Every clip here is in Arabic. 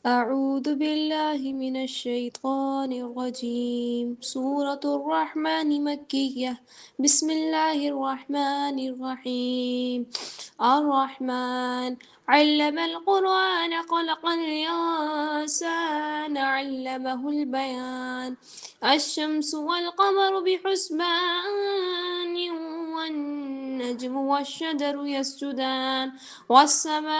أعوذ بالله من الشيطان الرجيم. سورة الرحمن مكية. بسم الله الرحمن الرحيم. الرحمن علم القرآن خلق الإنسان علمه البيان. الشمس والقمر بحسبان والنجم والشجر يسجدان والسماء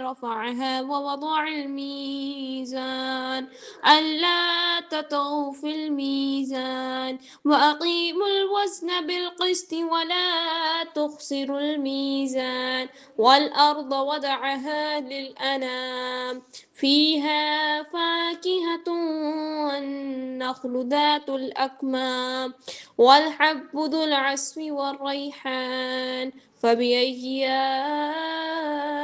رفعها ووضع الميزان ألا تطغوا في الميزان وأقيموا الوزن بالقسط ولا تخسروا الميزان والأرض وضعها للأنام فيها فاكهة والنخل ذات الأكمام والحب ذو العصف والريحان فبأي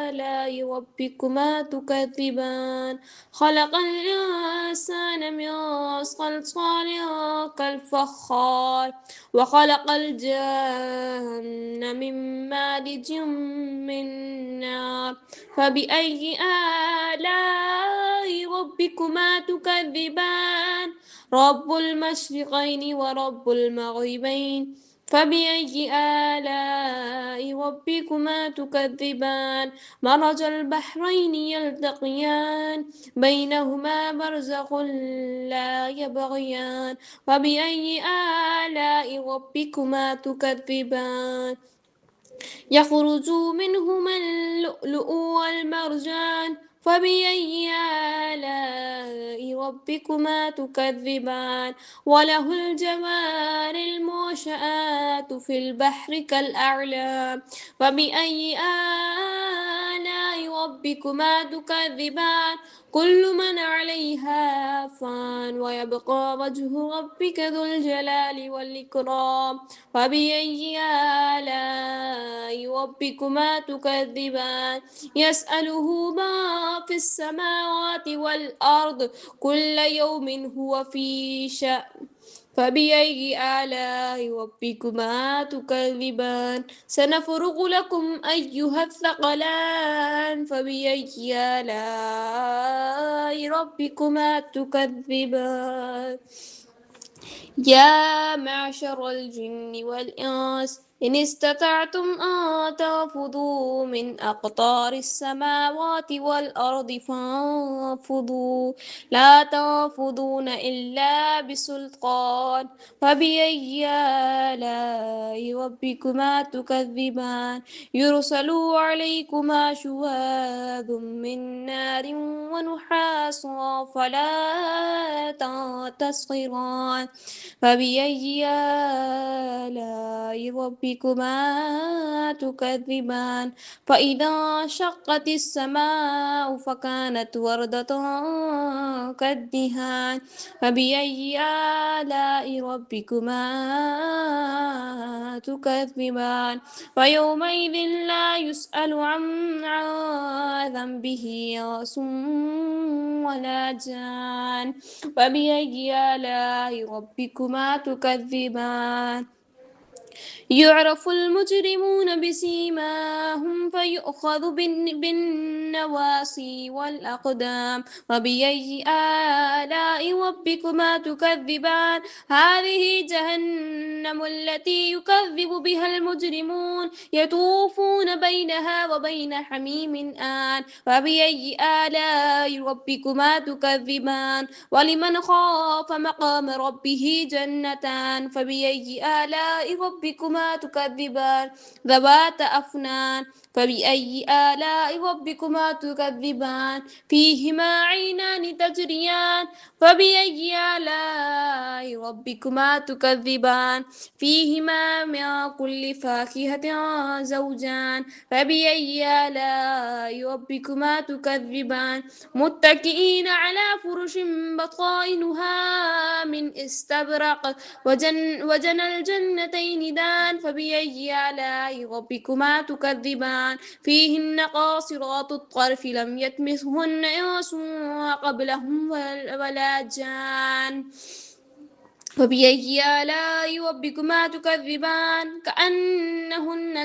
آلاء ربكما تكذبان خلق الإنسان من صلصال كالفخار وخلق الجن من مارج من نار فبأي آلاء ربكما تكذبان رب المشرقين ورب المغربين فبأي آلاء ربكما تكذبان مرج البحرين يلتقيان بينهما برزخ لا يبغيان فبأي آلاء ربكما تكذبان يخرج منهما اللؤلؤ والمرجان فبأي آلاء ربكما تكذبان وله الجوار المنشآت في البحر كالأعلام فبأي آلاء ربكما تكذبان كل من عليها فان ويبقى وجه ربك ذو الجلال والإكرام فبأي آلاء ربكما تكذبان يسأله ما في السماوات والأرض كل يوم هو في شأن فبأي آلاء ربكما تكذبان سنفرغ لكم أيها الثقلان فبأي آلاء ربكما تكذبان يا معشر الجن والإنس إن استطعتم أن تنفذوا من أقطار السماوات والأرض فانفذوا لا تنفذون إلا بسلطان فبأي آلاء ربكما تكذبان يرسل عليكما شواذ من نار ونحاس فلا تنتصران فبأي آلاء ربكما تكذبان فإذا انشقت السماء فكانت وردة كالدهان فبأي آلاء ربكما تكذبان فيومئذ لا يسأل عن ذنبه انس ولا جان فبأي آلاء ربكما تكذبان يعرف المجرمون بسيماهم فيؤخذ بالنواصي والأقدام وبأي آلاء ربكما تكذبان هذه جهنم التي يكذب بها المجرمون يطوفون بينها وبين حميم آن فبأي آلاء ربكما تكذبان ولمن خاف مقام ربه جنتان فبأي آلاء ربكما تكذبان ذوات أفنان فبأي آلاء ربكما تكذبان فيهما عينان تجريان فبأي آلاء ربكما تكذبان فيهما من كل فاكهة زوجان فبأي آلاء ربكما تكذبان متكئين على فرش بطائنها من استبرق وجنى الجنتين دان فبأي آلاء ربكما تكذبان فيهن قاصرات الطرف لم يطمثهن إنس قبلهم ولا جان فبأي آلاء ربكما تكذبان كأنهن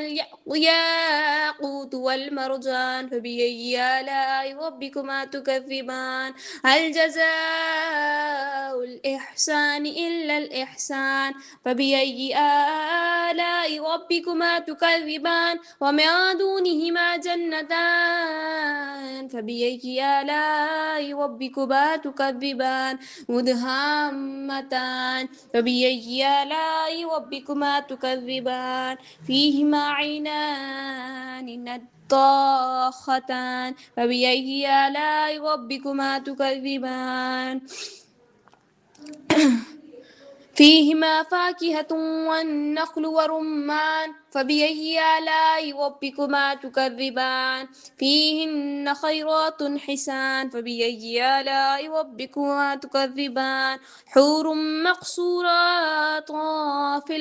الياقوت والمرجان فبأي آلاء ربكما تكذبان هل جزاء الإحسان إلا الإحسان فبأي آلاء ربكما تكذبان ومن دونهما جنتان فبأي آلاء ربكما تكذبان مدهامتان فبأي آلاء ربكما تكذبان فيهما عينان نضاختان فبأي آلاء ربكما تكذبان فيهما فاكهة والنخل والرمان فبأي آلاء ربكما تكذبان فيهن خيرات حسان فبأي آلاء ربكما تكذبان حور مقصورات في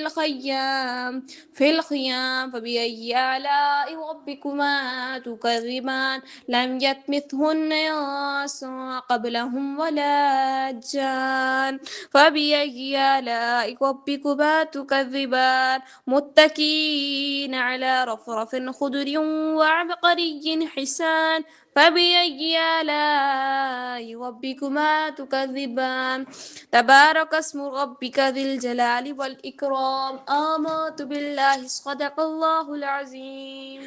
الخيام فبأي آلاء ربكما تكذبان لم يطمثهن إنس قبلهم ولا جان فبأي آلاء ربكما تكذبان متكئين على رفرف خضر وعبقري حسان فبأي آلاء ربكما تكذبان تبارك اسم ربك ذي الجلال والإكرام آمنت بالله صدق الله العظيم.